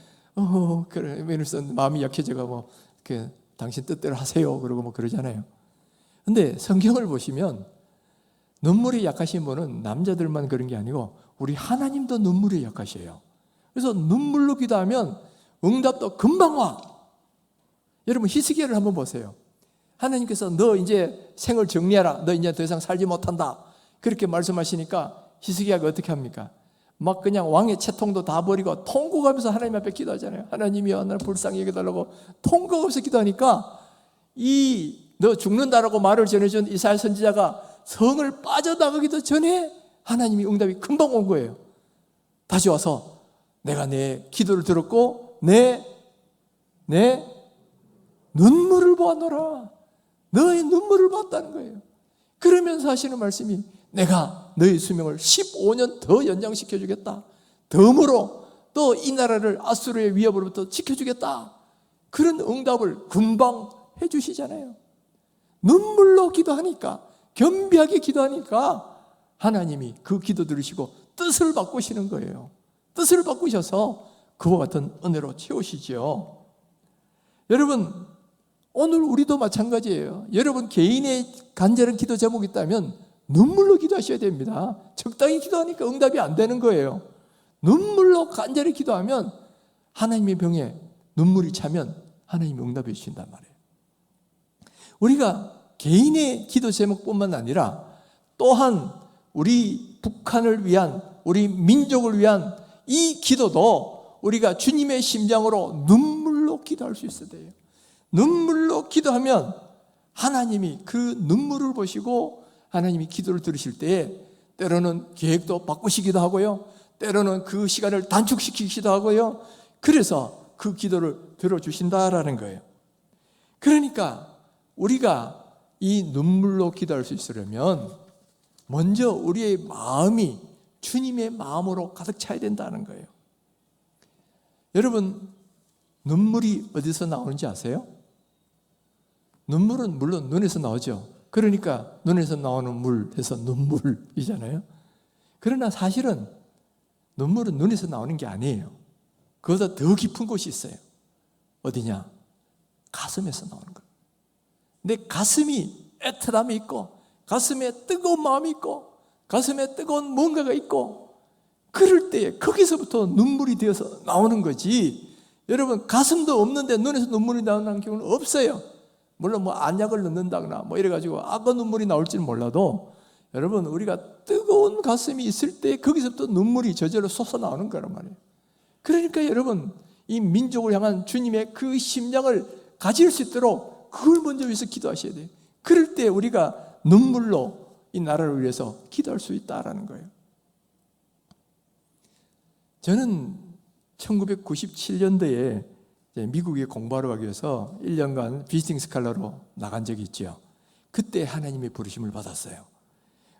그래 이러면서 마음이 약해져가 당신 뜻대로 하세요 그러고 뭐 그러잖아요. 근데 성경을 보시면 눈물이 약하신 분은 남자들만 그런 게 아니고 우리 하나님도 눈물이 약하셔요. 그래서 눈물로 기도하면 응답도 금방 와. 여러분, 히스기야를 한번 보세요. 하나님께서 너 이제 생을 정리하라. 너 이제 더 이상 살지 못한다. 그렇게 말씀하시니까 히스기야가 어떻게 합니까? 막 그냥 왕의 채통도 다 버리고 통곡하면서 하나님 앞에 기도하잖아요. 하나님이여 나를 불쌍히 여겨달라고 통곡하면서 기도하니까 너 죽는다라고 말을 전해준 이사야 선지자가 성을 빠져나가기도 전에 하나님이 응답이 금방 온 거예요. 다시 와서 내가 내 기도를 들었고 내 눈물을 보았노라. 너의 눈물을 봤다는 거예요. 그러면서 하시는 말씀이 내가 너의 수명을 15년 더 연장시켜 주겠다. 덤으로 또 이 나라를 아수르의 위협으로부터 지켜주겠다. 그런 응답을 금방 해주시잖아요. 눈물로 기도하니까, 겸비하게 기도하니까 하나님이 그 기도 들으시고 뜻을 바꾸시는 거예요. 뜻을 바꾸셔서 그와 같은 은혜로 채우시죠. 여러분, 오늘 우리도 마찬가지예요. 여러분 개인의 간절한 기도 제목이 있다면 눈물로 기도하셔야 됩니다. 적당히 기도하니까 응답이 안 되는 거예요. 눈물로 간절히 기도하면 하나님의 병에 눈물이 차면 하나님이 응답해 주신단 말이에요. 우리가 개인의 기도 제목뿐만 아니라 또한 우리 북한을 위한, 우리 민족을 위한 이 기도도 우리가 주님의 심장으로 눈물로 기도할 수 있어야 돼요. 눈물로 기도하면 하나님이 그 눈물을 보시고 하나님이 기도를 들으실 때에 때로는 계획도 바꾸시기도 하고요, 때로는 그 시간을 단축시키기도 하고요, 그래서 그 기도를 들어주신다라는 거예요. 그러니까 우리가 이 눈물로 기도할 수 있으려면 먼저 우리의 마음이 주님의 마음으로 가득 차야 된다는 거예요. 여러분, 눈물이 어디서 나오는지 아세요? 눈물은 물론 눈에서 나오죠. 그러니까 눈에서 나오는 물 해서 눈물이잖아요. 그러나 사실은 눈물은 눈에서 나오는 게 아니에요. 그보다 더 깊은 곳이 있어요. 어디냐? 가슴에서 나오는 거예요. 내 가슴이 애틋함이 있고, 가슴에 뜨거운 마음이 있고, 가슴에 뜨거운 뭔가가 있고, 그럴 때에 거기서부터 눈물이 되어서 나오는 거지. 여러분, 가슴도 없는데 눈에서 눈물이 나오는 경우는 없어요. 물론 뭐 안약을 넣는다거나 뭐 이래가지고 악어 눈물이 나올지는 몰라도, 여러분, 우리가 뜨거운 가슴이 있을 때 거기서부터 눈물이 저절로 솟아나오는 거란 말이에요. 그러니까 여러분, 이 민족을 향한 주님의 그 심장을 가질 수 있도록 그걸 먼저 위해서 기도하셔야 돼요. 그럴 때 우리가 눈물로 이 나라를 위해서 기도할 수 있다라는 거예요. 저는 1997년도에 미국에 공부하러 가기 위해서 1년간 비지팅 스칼라로 나간 적이 있죠. 그때 하나님의 부르심을 받았어요.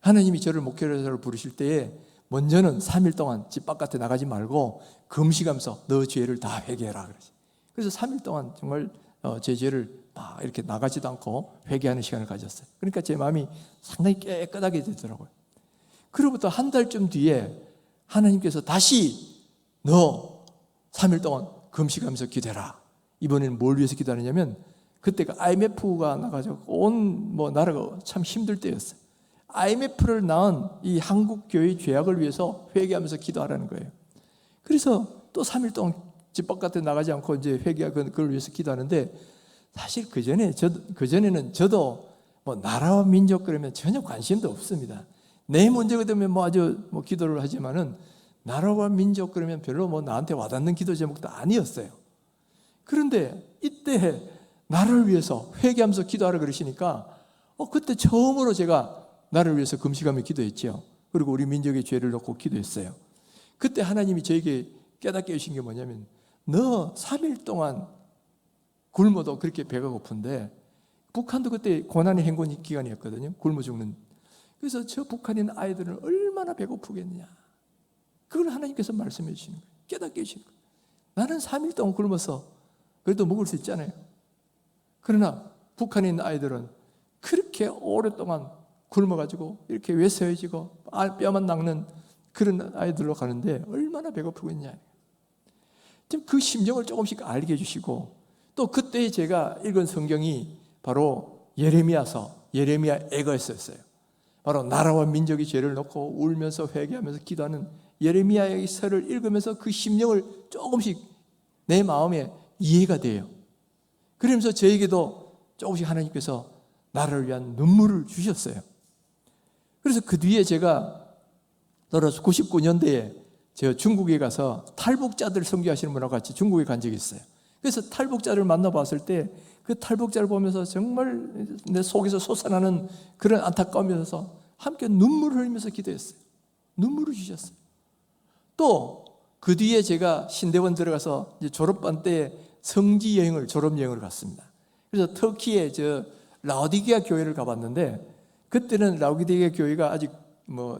하나님이 저를 목회자로 부르실 때에 먼저는 3일 동안 집 바깥에 나가지 말고 금식하면서 너 죄를 다 회개해라 그러지. 그래서 3일 동안 정말 제 죄를 막 이렇게 나가지도 않고 회개하는 시간을 가졌어요. 그러니까 제 마음이 상당히 깨끗하게 되더라고요. 그로부터 한 달쯤 뒤에 하나님께서 다시 너 3일 동안 금식하면서 기도해라. 이번에는 뭘 위해서 기도하느냐면, 그때가 IMF가 나가지고 온 나라가 참 힘들 때였어요. IMF를 낳은 이 한국 교회 죄악을 위해서 회개하면서 기도하라는 거예요. 그래서 또 3일 동안 집 바깥에 나가지 않고 이제 그걸 위해서 기도하는데, 사실 그전에는 저도 나라와 민족 그러면 전혀 관심도 없습니다. 내 문제가 되면 아주 기도를 하지만은 나라와 민족 그러면 별로 나한테 와닿는 기도 제목도 아니었어요. 그런데 이때 나를 위해서 회개하면서 기도하라 그러시니까 그때 처음으로 제가 나를 위해서 금식하며 기도했죠. 그리고 우리 민족의 죄를 놓고 기도했어요. 그때 하나님이 저에게 깨닫게 해주신 게 뭐냐면, 너 3일 동안 굶어도 그렇게 배가 고픈데, 북한도 그때 고난의 행군 기간이었거든요. 굶어 죽는. 그래서 저 북한에 있는 아이들은 얼마나 배고프겠냐. 그걸 하나님께서 말씀해 주시는 거예요. 깨닫게 해주시는 거예요. 나는 3일 동안 굶어서 그래도 먹을 수 있잖아요. 그러나 북한에 있는 아이들은 그렇게 오랫동안 굶어가지고 이렇게 외서해지고 뼈만 낚는 그런 아이들로 가는데 얼마나 배고프겠냐. 그 심정을 조금씩 알게 해주시고, 또 그때 제가 읽은 성경이 바로 예레미야 애거였어요. 바로 나라와 민족의 죄를 놓고 울면서 회개하면서 기도하는 예레미야의 서를 읽으면서 그 심령을 조금씩 내 마음에 이해가 돼요. 그러면서 저에게도 조금씩 하나님께서 나라를 위한 눈물을 주셨어요. 그래서 그 뒤에 제가 돌아서 99년대에 제가 중국에 가서 탈북자들 선교하시는 분하고 같이 중국에 간 적이 있어요. 그래서 탈북자를 만나봤을 때 그 탈북자를 보면서 정말 내 속에서 솟아나는 그런 안타까움이어서 함께 눈물을 흘리면서 기도했어요. 눈물을 주셨어요. 또 그 뒤에 제가 신대원 들어가서 이제 졸업반 때 성지 여행을, 졸업 여행을 갔습니다. 그래서 터키의 라오디게아 교회를 가봤는데, 그때는 라오디게아 교회가 아직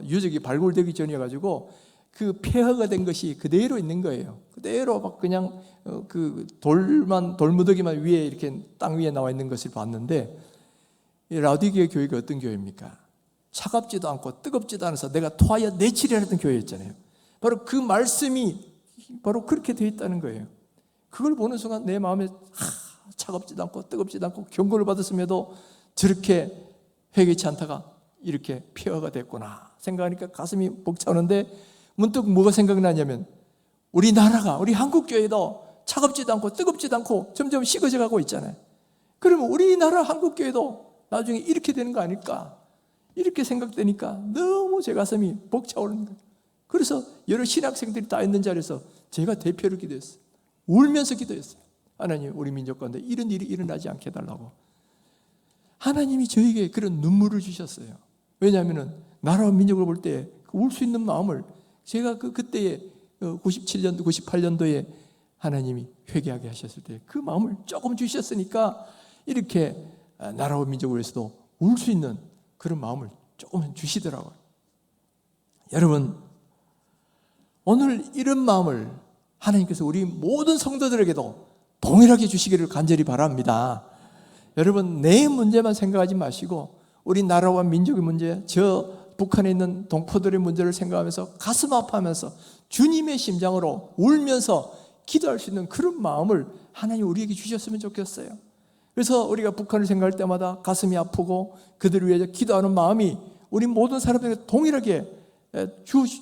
유적이 발굴되기 전이어가지고 그 폐허가 된 것이 그대로 있는 거예요. 그대로 막 그냥 그 돌무더기만 위에 이렇게 땅 위에 나와 있는 것을 봤는데, 이 라오디게아 교회가 어떤 교회입니까? 차갑지도 않고 뜨겁지도 않아서 내가 토하여 내치리라 했던 교회였잖아요. 바로 그 말씀이 바로 그렇게 되어 있다는 거예요. 그걸 보는 순간 내 마음에 차갑지도 않고 뜨겁지도 않고 경고를 받았음에도 저렇게 회개치 않다가 이렇게 폐허가 됐구나 생각하니까 가슴이 벅차오는데, 문득 뭐가 생각나냐면 우리나라가, 우리 한국교회도 차갑지도 않고 뜨겁지도 않고 점점 식어져 가고 있잖아요. 그러면 우리나라 한국교회도 나중에 이렇게 되는 거 아닐까, 이렇게 생각되니까 너무 제 가슴이 벅차오르는 거예요. 그래서 여러 신학생들이 다 있는 자리에서 제가 대표로 기도했어요. 울면서 기도했어요. 하나님, 우리 민족 가운데 이런 일이 일어나지 않게 해달라고. 하나님이 저에게 그런 눈물을 주셨어요. 왜냐하면 나라와 민족을 볼 때 울 수 있는 마음을 제가 그때에 97년도 98년도에 하나님이 회개하게 하셨을 때 그 마음을 조금 주셨으니까 이렇게 나라와 민족을 위해서도 울 수 있는 그런 마음을 조금 주시더라고요. 여러분, 오늘 이런 마음을 하나님께서 우리 모든 성도들에게도 동일하게 주시기를 간절히 바랍니다. 여러분, 내 문제만 생각하지 마시고 우리 나라와 민족의 문제, 저 북한에 있는 동포들의 문제를 생각하면서 가슴 아파하면서 주님의 심장으로 울면서 기도할 수 있는 그런 마음을 하나님 우리에게 주셨으면 좋겠어요. 그래서 우리가 북한을 생각할 때마다 가슴이 아프고 그들을 위해서 기도하는 마음이 우리 모든 사람들에게 동일하게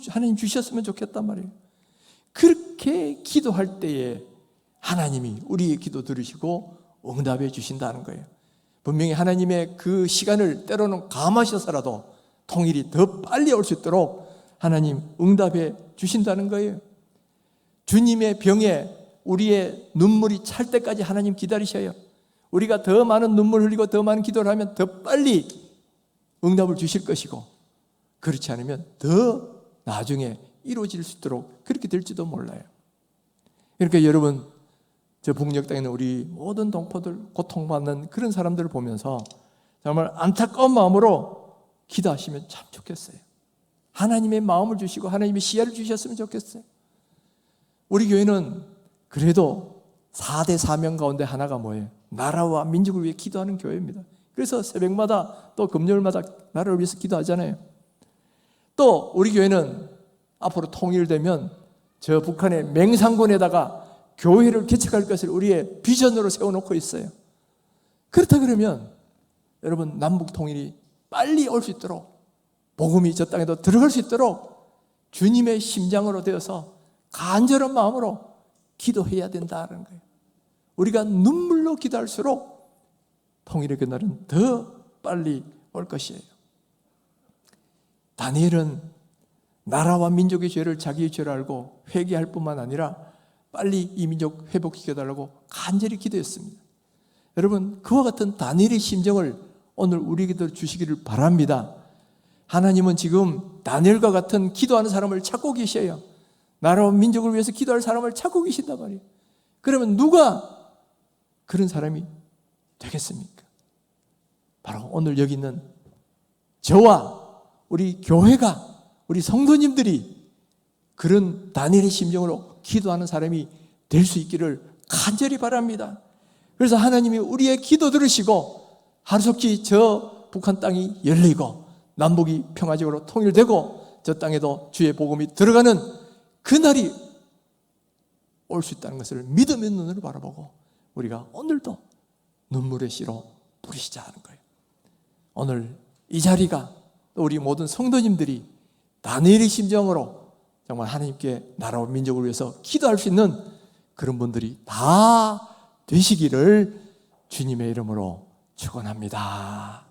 하나님 주셨으면 좋겠단 말이에요. 그렇게 기도할 때에 하나님이 우리의 기도 들으시고 응답해 주신다는 거예요. 분명히 하나님의 그 시간을 때로는 감하셔서라도 통일이 더 빨리 올 수 있도록 하나님 응답해 주신다는 거예요. 주님의 병에 우리의 눈물이 찰 때까지 하나님 기다리셔요. 우리가 더 많은 눈물 흘리고 더 많은 기도를 하면 더 빨리 응답을 주실 것이고, 그렇지 않으면 더 나중에 이루어질 수 있도록 그렇게 될지도 몰라요. 그러니까 여러분, 저 북녘 땅에 있는 우리 모든 동포들, 고통받는 그런 사람들을 보면서 정말 안타까운 마음으로 기도하시면 참 좋겠어요. 하나님의 마음을 주시고 하나님의 시야를 주셨으면 좋겠어요. 우리 교회는 그래도 4대 사명 가운데 하나가 뭐예요? 나라와 민족을 위해 기도하는 교회입니다. 그래서 새벽마다 또 금요일마다 나라를 위해서 기도하잖아요. 또 우리 교회는 앞으로 통일되면 저 북한의 맹상군에다가 교회를 개척할 것을 우리의 비전으로 세워놓고 있어요. 그렇다 그러면 여러분, 남북 통일이 빨리 올 수 있도록, 복음이 저 땅에도 들어갈 수 있도록 주님의 심장으로 되어서 간절한 마음으로 기도해야 된다는 거예요. 우리가 눈물로 기도할수록 통일의 그날은 더 빨리 올 것이에요. 다니엘은 나라와 민족의 죄를 자기의 죄를 알고 회개할 뿐만 아니라 빨리 이 민족 회복시켜달라고 간절히 기도했습니다. 여러분, 그와 같은 다니엘의 심정을 오늘 우리에게도 주시기를 바랍니다. 하나님은 지금 다니엘과 같은 기도하는 사람을 찾고 계셔요. 나라와 민족을 위해서 기도할 사람을 찾고 계신단 말이에요. 그러면 누가 그런 사람이 되겠습니까? 바로 오늘 여기 있는 저와 우리 교회가, 우리 성도님들이 그런 다니엘의 심정으로 기도하는 사람이 될 수 있기를 간절히 바랍니다. 그래서 하나님이 우리의 기도 들으시고 하루속히 저 북한 땅이 열리고 남북이 평화적으로 통일되고 저 땅에도 주의 복음이 들어가는 그날이 올 수 있다는 것을 믿음의 눈으로 바라보고 우리가 오늘도 눈물의 씨로 부르시자 하는 거예요. 오늘 이 자리가 또 우리 모든 성도님들이 다니엘의 심정으로 정말 하나님께 나라와 민족을 위해서 기도할 수 있는 그런 분들이 다 되시기를 주님의 이름으로 축원합니다.